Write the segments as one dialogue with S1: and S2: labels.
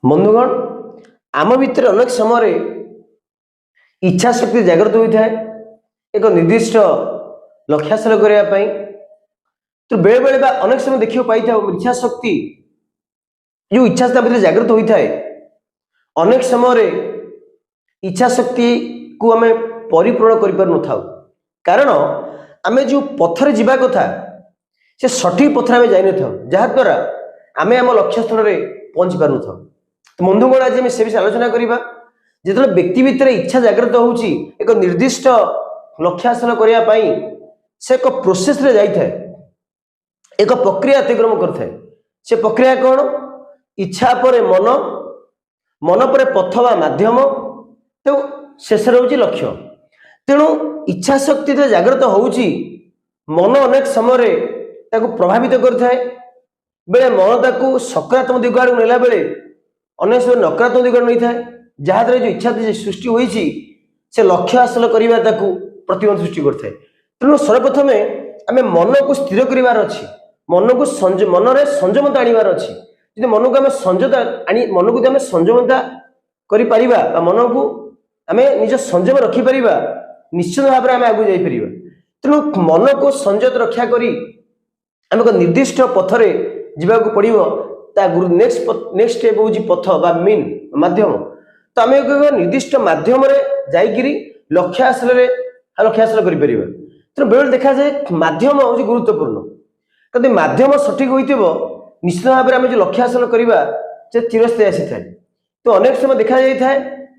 S1: बंधुगण आम भितर अनेक समय इच्छा शक्ति जागृत होता है एक निर्दिष्ट लक्ष्य हासिल करने तो बेले बेले अनेक समय देखा पाई था इच्छा शक्ति जो इच्छा भितर जागृत होता है अनेक समय इच्छा शक्ति को आम परिपूर्ण कर कारण आम जो पथरे जावा कथा से सठिक पथर आम जाइन था जहाद्वारा आम आम लक्ष्य स्थल में पहुंची पार था। तो बंधुगण आज से विषय आलोचना करवा जो व्यक्ति भितर इच्छा जागृत होची एक निर्दिष्ट लक्ष्य हासिल करने से एक प्रोसेस रे जाए एक प्रक्रिया अतिक्रम करए से प्रक्रिया कौन इच्छा पर मन मन पर पथ बा माध्यम तो शेष हूँ लक्ष्य। तेणु इच्छा शक्ति जो जागृत होची मन अनेक समय प्रभावित करए बेले मन ताकू सकारात्मक दिग आड़ नेला बेले अनेक समय नकारात्मक दिग नहीं था जहाद्वारा जो इच्छा सृष्टि होती से लक्ष्य हासिल करने प्रतिबंध सृष्टि करए। तेणु सर्वप्रथम आम मन को स्थिर करार अच्छी मन को मनरे संयमता आनबार अच्छी जो मन को आम मन को संयमता कर मन को आम निज संयम रखिपर निश्चित भाव में आम आगे जापर। तेणु मन को संयत रक्षा करी आम एक निर्दिष्ट पथरे जावाक पड़ो नेक्स्ट स्टेप हूँ पथ बा मीन माध्यम। तो आम एक निर्दिष्ट माध्यम जाकि लक्ष्य हासिल कर। तेणु बेले देखा जाए माध्यम हूँ गुरुत्वपूर्ण कभी माध्यम सठिक हो निश्चित भाव में आम जो लक्ष्य हासिल करवा से चिरस्थायी आसी था। तो अनेक समय देखा जाए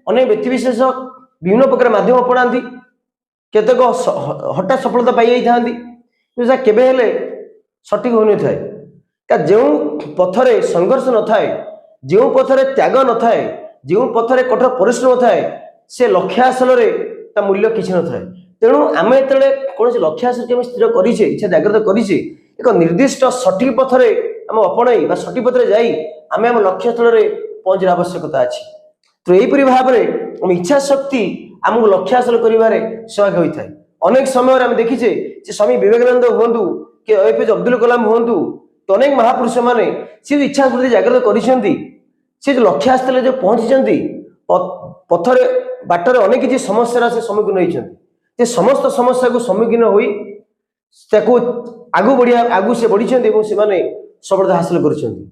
S1: अनेक व्यक्तिशेष विभिन्न प्रकार माध्यम अपनाती केतक हठात सफलता पाई जाता केवे सठिक हो न जो पथरे संघर्ष न थाए जो पथरे त्याग न थाए जो पथरे कठोर परिश्रम न थाए से लक्ष्य हासिल मूल्य किसी न थाए। तेणु आम जो कौन लक्ष्य हासिल स्थिर करें इच्छा जागृत करें एक निर्दिष्ट सठिक पथरे आम अपणाई सठिक पथरे जाई आम आम लक्ष्य स्थल में पहुंचार आवश्यकता अच्छी। तो यहीपरि भाव में इच्छा शक्ति आमको लक्ष्य हासिल कर सहायक होता है। अनेक समय आम देखीचे स्वामी विवेकानंद हूँ कि एपीजे अब्दुल कलाम हूँ तो अनेक महापुरुष मैंने सी जो इच्छा शक्ति जागृत कर लक्ष्य हासिल जो पहुंची पथरे बाटर अनेक किसी समस्या से सम्मुखीन होती समस्त समस्या को सम्मुखीन हो आगू बढ़िया आगू से बढ़ी से सफलता हासिल कर।